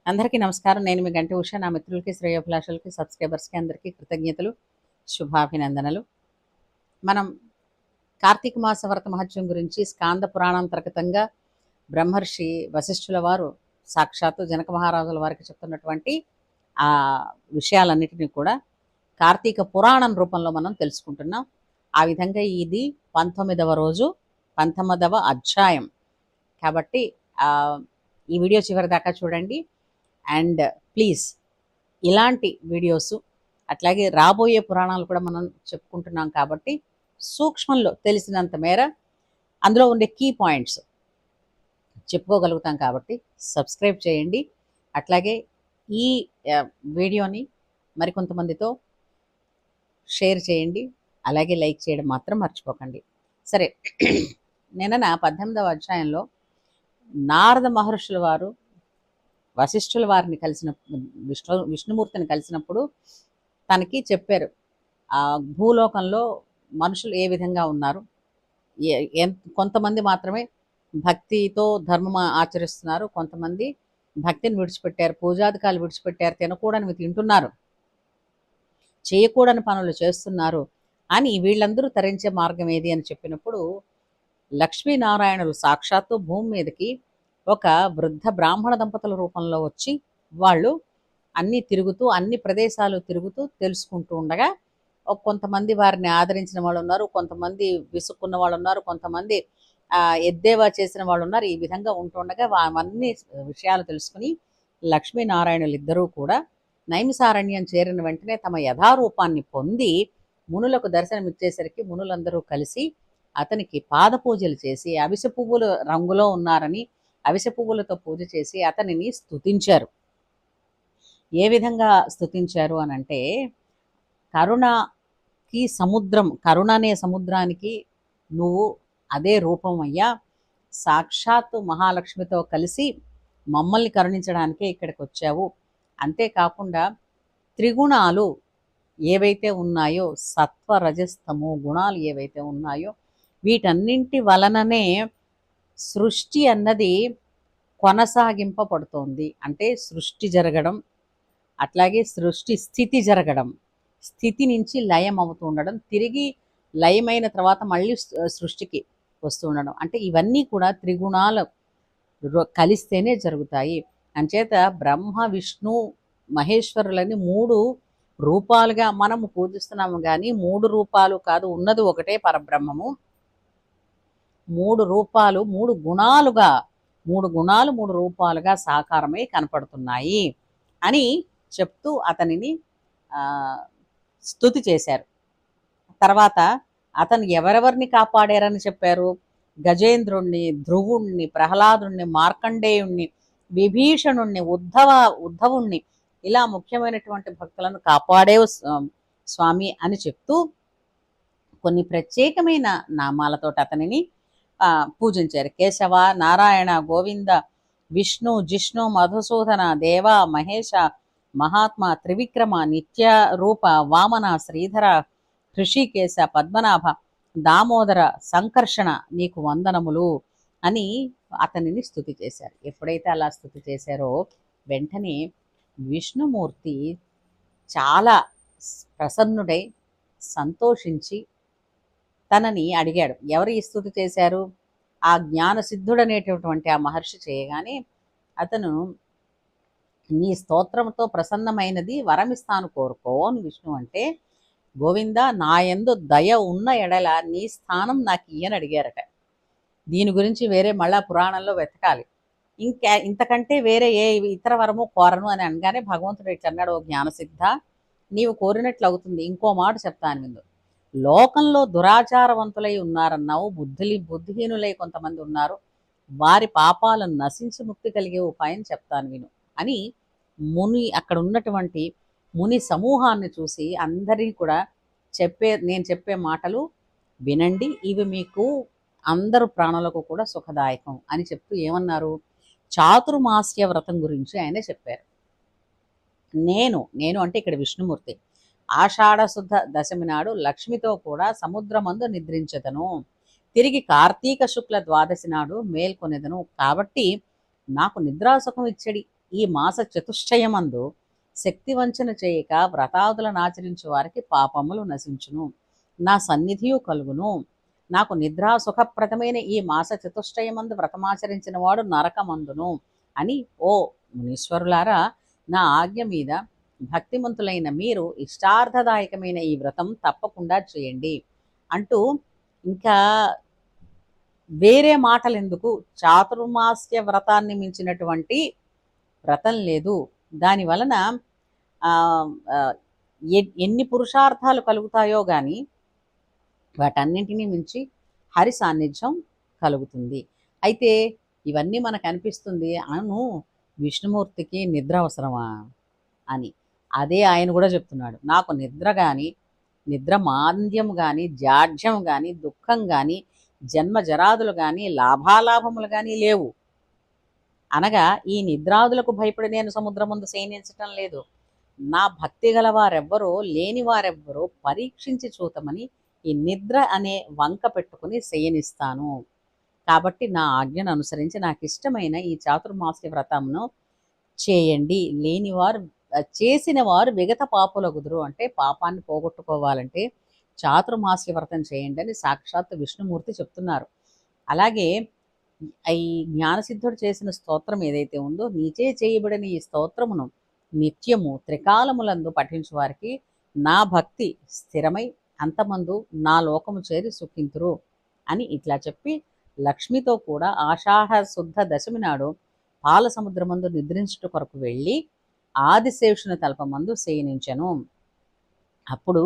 అందరికీ నమస్కారం. నేను మీ గంటి ఉష. నా మిత్రులకి, శ్రేయోభిలాషులకి, సబ్స్క్రైబర్స్‌కి అందరికీ కృతజ్ఞతలు, శుభాభినందనలు. మనం కార్తీక మాస వ్రత మహత్యం గురించి స్కాంద పురాణాంతర్గతంగా బ్రహ్మర్షి వశిష్ఠుల వారు సాక్షాత్తు జనక మహారాజుల వారికి చెప్తున్నటువంటి ఆ విషయాలన్నిటినీ కూడా కార్తీక పురాణం రూపంలో మనం తెలుసుకుంటున్నాం. ఆ విధంగా ఇది 19వ రోజు, 19వ అధ్యాయం. కాబట్టి ఈ వీడియో చివరి దాకా చూడండి. అండ్ ప్లీజ్ ఇలాంటి వీడియోస్ అట్లాగే రాబోయే పురాణాలు కూడా మనం చెప్పుకుంటున్నాం కాబట్టి సూక్ష్మంలో తెలిసినంత మేర అందులో ఉండే కీ పాయింట్స్ చెప్పుకోగలుగుతాం కాబట్టి సబ్స్క్రైబ్ చేయండి. అట్లాగే ఈ వీడియోని మరికొంతమందితో షేర్ చేయండి. అలాగే లైక్ చేయడం మాత్రం మర్చిపోకండి. సరే, నిన్న 18వ అధ్యాయంలో నారద మహర్షుల వారు వశిష్ఠుల వారిని కలిసిన విష్ణుమూర్తిని కలిసినప్పుడు తనకి చెప్పారు ఆ భూలోకంలో మనుషులు ఏ విధంగా ఉన్నారు, కొంతమంది మాత్రమే భక్తితో ధర్మం ఆచరిస్తున్నారు, కొంతమంది భక్తిని విడిచిపెట్టారు, పూజాధికారులు విడిచిపెట్టారు, తినకూడనివి తింటున్నారు, చేయకూడని పనులు చేస్తున్నారు అని వీళ్ళందరూ తరించే మార్గం ఏది అని చెప్పినప్పుడు లక్ష్మీనారాయణులు సాక్షాత్తు భూమి మీదకి ఒక వృద్ధ బ్రాహ్మణ దంపతుల రూపంలో వచ్చి వాళ్ళు అన్నీ తిరుగుతూ అన్ని ప్రదేశాలు తిరుగుతూ తెలుసుకుంటూ ఉండగా కొంతమంది వారిని ఆదరించిన వాళ్ళు ఉన్నారు, కొంతమంది విసుక్కున్న వాళ్ళు ఉన్నారు, కొంతమంది ఎద్దేవా చేసిన వాళ్ళు ఉన్నారు. ఈ విధంగా ఉంటుండగా అవన్నీ విషయాలు తెలుసుకుని లక్ష్మీనారాయణులు ఇద్దరూ కూడా నైమిసారణ్యం చేరిన వెంటనే తమ యథారూపాన్ని పొంది మునులకు దర్శనమిచ్చేసరికి మునులందరూ కలిసి అతనికి పాద పూజలు చేసి అవిసె పువ్వుల రంగులో ఉన్నారని అవిసె పువ్వులతో పూజ చేసి అతనిని స్తుతించారు. ఏ విధంగా స్తుతించారు అని అంటే, కరుణకి సముద్రం, కరుణ అనే సముద్రానికి నువ్వు అదే రూపం అయ్యా, సాక్షాత్తు మహాలక్ష్మితో కలిసి మమ్మల్ని కరుణించడానికే ఇక్కడికి వచ్చావు. అంతేకాకుండా త్రిగుణాలు ఏవైతే ఉన్నాయో, సత్వ రజస్తమో గుణాలు ఏవైతే ఉన్నాయో వీటన్నింటి వలననే సృష్టి అన్నది కొనసాగింపబడుతోంది. అంటే సృష్టి జరగడం, అట్లాగే సృష్టి స్థితి జరగడం, స్థితి నుంచి లయం అవుతూ ఉండడం, తిరిగి లయమైన తర్వాత మళ్ళీ సృష్టికి వస్తూ ఉండడం, అంటే ఇవన్నీ కూడా త్రిగుణాలు కలిస్తేనే జరుగుతాయి. అంచేత బ్రహ్మ విష్ణు మహేశ్వరులని 3 రూపాలుగా మనము పూజిస్తున్నాము, కానీ 3 రూపాలు కాదు, ఉన్నది ఒకటే పరబ్రహ్మము. 3 రూపాలు 3 గుణాలుగా, 3 గుణాలు 3 రూపాలుగా సాకారమై కనపడుతున్నాయి అని చెప్తూ అతనిని స్తుతి చేశారు. తర్వాత అతను ఎవరెవరిని కాపాడారని చెప్పారు? గజేంద్రుణ్ణి, ధ్రువుణ్ణి, ప్రహ్లాదుణ్ణి, మార్కండేయుణ్ణి, విభీషణుణ్ణి, ఉద్ధవుణ్ణి, ఇలా ముఖ్యమైనటువంటి భక్తులను కాపాడేవు స్వామి అని చెప్తూ కొన్ని ప్రత్యేకమైన నామాలతో అతనిని పూజించారు. కేశవ, నారాయణ, గోవింద, విష్ణు, జిష్ణు, మధుసూదన, దేవ, మహేష, మహాత్మ, త్రివిక్రమ, నిత్య రూప, వామన, శ్రీధర, హృషికేశ, పద్మనాభ, దామోదర, సంకర్షణ, నీకు వందనములు అని అతనిని స్తుతి చేశారు. ఎప్పుడైతే అలా స్తుతి చేశారో వెంటనే విష్ణుమూర్తి చాలా ప్రసన్నుడై సంతోషించి తనని అడిగాడు. ఎవరు ఈ స్తుతి చేశారు? ఆ జ్ఞానసిద్ధుడనేటటువంటి ఆ మహర్షి చేయగానే అతను, నీ స్తోత్రంతో ప్రసన్నమైనది వరమిస్తాను కోరుకో అని విష్ణు అంటే, గోవింద నాయందు దయ ఉన్న ఎడల నీ స్థానం నాకు ఇయ్యని అడిగారట. దీని గురించి వేరే మళ్ళా పురాణంలో వెతకాలి. ఇంతకంటే వేరే ఏ ఇతర వరము కోరను అని అనగానే భగవంతుడు ఇట్లన్నాడు, ఓ జ్ఞానసిద్ధ, నీవు కోరినట్లు అవుతుంది. ఇంకో మాట చెప్తాను విందు. లోకంలో దురాచారవంతులై ఉన్నారన్నావు, బుద్ధిహీనులై కొంతమంది ఉన్నారు, వారి పాపాలను నశించి ముక్తి కలిగే ఉపాయం చెప్తాను విను అని అక్కడ ఉన్నటువంటి ముని సమూహాన్ని చూసి అందరినీ కూడా నేను చెప్పే మాటలు వినండి, ఇవి మీకు అందరు ప్రాణులకు కూడా సుఖదాయకం అని చెప్తూ ఏమన్నారు? చాతుర్మాస్య వ్రతం గురించి ఆయన చెప్పారు. నేను అంటే ఇక్కడ విష్ణుమూర్తి ఆషాఢ శుద్ధ దశమి నాడు లక్ష్మితో కూడా సముద్రమందు నిద్రించదను, తిరిగి కార్తీక శుక్ల ద్వాదశి నాడు మేల్కొనేదను, కాబట్టి నాకు నిద్రాసుఖం ఇచ్చడి ఈ మాస చతుష్టయమందు శక్తి వంచన చేయక వ్రతాదులను ఆచరించు వారికి పాపములు నశించును, నా సన్నిధియు కలుగును. నాకు నిద్రా సుఖప్రదమైన ఈ మాస చతుష్టయమందు వ్రతమాచరించిన వాడు నరకమందును అని, ఓ మునీశ్వరులారా, నా ఆజ్ఞ మీద భక్తిమంతులైన మీరు ఇష్టార్థదాయకమైన ఈ వ్రతం తప్పకుండా చేయండి అంటూ, ఇంకా వేరే మాటలు ఎందుకు, చాతుర్మాస్య వ్రతాన్ని మించినటువంటి వ్రతం లేదు. దాని వలన ఎన్ని పురుషార్థాలు కలుగుతాయో కానీ వాటన్నింటినీ మించి హరి సాన్నిధ్యం కలుగుతుంది. అయితే ఇవన్నీ మనకు అనిపిస్తుంది, అను విష్ణుమూర్తికి నిద్ర అవసరమా అని. అదే ఆయన కూడా చెప్తున్నాడు, నాకు నిద్ర కానీ, నిద్ర మాంద్యం కానీ, జాఢ్యం కానీ, దుఃఖం కానీ, జన్మ జరాదులు కానీ, లాభాలాభములు కానీ లేవు. అనగా ఈ నిద్రాదులకు భయపడి నేను సముద్రం ముందు శయనించటం లేదు. నా భక్తి గల వారెవ్వరో లేని వారెవ్వరో పరీక్షించి చూతమని ఈ నిద్ర అనే వంక పెట్టుకుని శయనిస్తాను. కాబట్టి నా ఆజ్ఞను అనుసరించి నాకు ఇష్టమైన ఈ చాతుర్మాస్య వ్రతమును చేయండి. లేనివారు చేసిన వారు విగత పాపులగుదురు. అంటే పాపాన్ని పోగొట్టుకోవాలంటే చాతుర్మాస్య వ్రతం చేయండి అని సాక్షాత్ విష్ణుమూర్తి చెప్తున్నారు. అలాగే ఈ జ్ఞానసిద్ధుడు చేసిన స్తోత్రం ఏదైతే ఉందో, నీచే చేయబడిన ఈ స్తోత్రమును నిత్యము త్రికాలములందు పఠించు వారికి నా భక్తి స్థిరమై అంతమందు నా లోకము చేరి సుఖింతురు అని ఇట్లా చెప్పి, లక్ష్మితో కూడా ఆషాఢ శుద్ధ దశమి నాడు పాల సముద్రమందు నిద్రించుట కొరకు వెళ్ళి ఆదిశేషుని తల్పమందు శయనించెను. అప్పుడు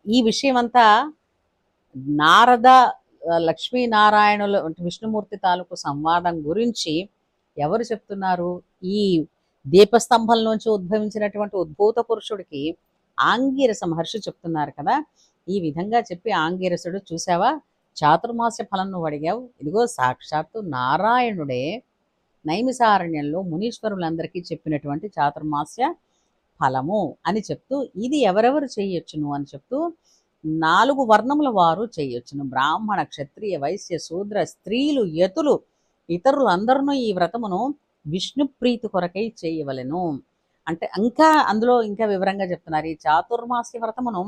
ఈ విషయమంతా నారద లక్ష్మీనారాయణుల విష్ణుమూర్తి తాలూకు సంవాదం గురించి ఎవరు చెప్తున్నారు? ఈ దీపస్తంభంలోంచి ఉద్భవించినటువంటి ఉద్భూత పురుషుడికి ఆంగీరస మహర్షి చెప్తున్నారు కదా. ఈ విధంగా చెప్పి ఆంగీరసుడు, చూసావా, చాతుర్మాస్య ఫలం నువ్వు అడిగావు, ఇదిగో సాక్షాత్తు నారాయణుడే నైమిసారణ్యంలో మునీశ్వరులందరికీ చెప్పినటువంటి చాతుర్మాస్య ఫలము అని చెప్తూ, ఇది ఎవరెవరు చేయొచ్చును అని చెప్తూ 4 వర్ణముల వారు చేయొచ్చును. బ్రాహ్మణ, క్షత్రియ, వైశ్య, శూద్ర, స్త్రీలు, యతులు, ఇతరులందరూ ఈ వ్రతమును విష్ణు ప్రీతి కొరకై చేయవలెను అంటే ఇంకా అందులో ఇంకా వివరంగా చెప్తున్నారు. ఈ చాతుర్మాస్య వ్రతమును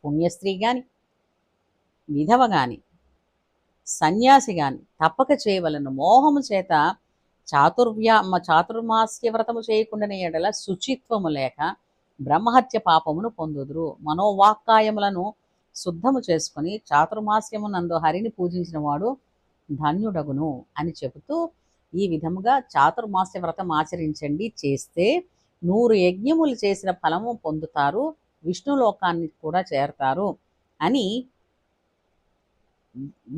పుణ్యస్త్రీ కానీ, విధవ కానీ, సన్యాసి కానీ తప్పక చేయవలను. మోహము చేత చాతుర్మాస్య వ్రతము చేయకుండానే ఎడల శుచిత్వము లేక బ్రహ్మహత్య పాపమును పొందుదురు. మనోవాక్కాయములను శుద్ధము చేసుకుని చాతుర్మాస్యమునందు హరిని పూజించిన వాడు ధన్యుడగును అని చెబుతూ, ఈ విధముగా చాతుర్మాస్య వ్రతం ఆచరించండి, చేస్తే 100 యజ్ఞములు చేసిన ఫలము పొందుతారు, విష్ణులోకాన్ని కూడా చేరతారు అని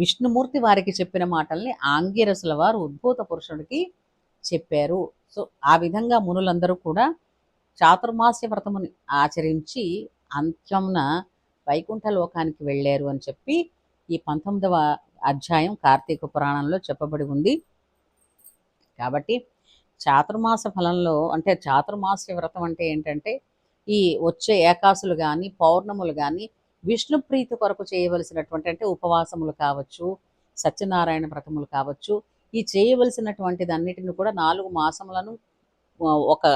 విష్ణుమూర్తి వారికి చెప్పిన మాటల్ని ఆంగిరసుల వారు ఉద్భూత పురుషుడికి చెప్పారు. సో ఆ విధంగా మునులందరూ కూడా చాతుర్మాస్య వ్రతముని ఆచరించి అంత్యమున వైకుంఠ లోకానికి వెళ్ళారు అని చెప్పి ఈ 19వ అధ్యాయం కార్తీక పురాణంలో చెప్పబడి ఉంది. కాబట్టి చాతుర్మాస ఫలంలో అంటే చాతుర్మాస్య వ్రతం అంటే ఏంటంటే, ఈ వచ్చే ఏకాసులు కానీ, పౌర్ణములు కానీ విష్ణు ప్రీతి కొరకు చేయవలసినటువంటి, అంటే ఉపవాసములు కావచ్చు, సత్యనారాయణ వ్రతములు కావచ్చు, ఈ చేయవలసినటువంటి అన్నిటిని కూడా 4 మాసములను ఒక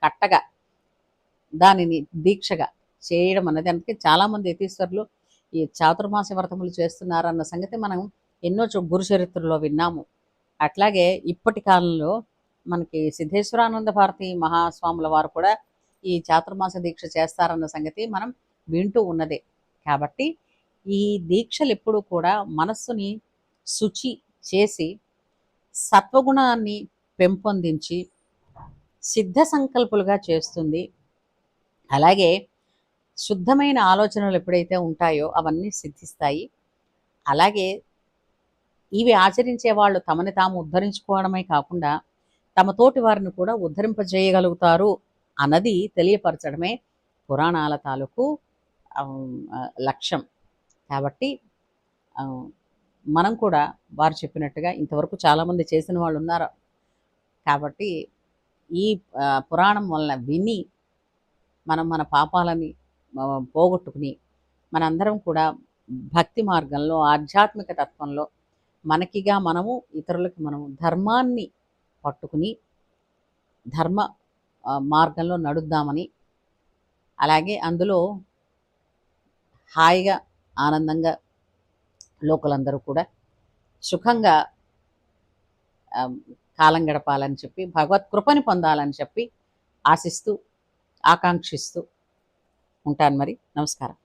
కట్టగా దానిని దీక్షగా చేయడం అన్నది, అందుకే చాలామంది యతీశ్వరులు ఈ చాతుర్మాస వ్రతములు చేస్తున్నారన్న సంగతి మనం ఎన్నో గురు చరిత్రలో విన్నాము. అట్లాగే ఇప్పటి కాలంలో మనకి సిద్ధేశ్వరానంద భారతి మహాస్వాముల వారు కూడా ఈ చాతుర్మాస దీక్ష చేస్తారన్న సంగతి మనం వింటూ ఉన్నదే. కాబట్టి ఈ దీక్షలు ఎప్పుడూ కూడా మనస్సుని శుచి చేసి సత్వగుణాన్ని పెంపొందించి సిద్ధ సంకల్పులుగా చేస్తుంది. అలాగే శుద్ధమైన ఆలోచనలు ఎప్పుడైతే ఉంటాయో అవన్నీ సిద్ధిస్తాయి. అలాగే ఇవి ఆచరించే వాళ్ళు తమని తాము ఉద్ధరించుకోవడమే కాకుండా తమ తోటి వారిని కూడా ఉద్ధరింపజేయగలుగుతారు అన్నది తెలియపరచడమే పురాణాల తాలూకు లక్ష్యం. కాబట్టి మనం కూడా వారు చెప్పినట్టుగా ఇంతవరకు చాలామంది చేసిన వాళ్ళు ఉన్నారు. కాబట్టి ఈ పురాణం వలన విని మనం మన పాపాలని పోగొట్టుకుని మనందరం కూడా భక్తి మార్గంలో, ఆధ్యాత్మిక తత్వంలో మనకిగా మనము, ఇతరులకి మనము ధర్మాన్ని పట్టుకుని ధర్మ మార్గంలో నడుద్దామని, అలాగే అందులో హాయిగా ఆనందంగా లోకలందరూ కూడా సుఖంగా కాలం గడపాలని చెప్పి, భగవత్ కృపని పొందాలని చెప్పి ఆశిస్తూ, ఆకాంక్షిస్తూ ఉంటాను. మరి నమస్కారం.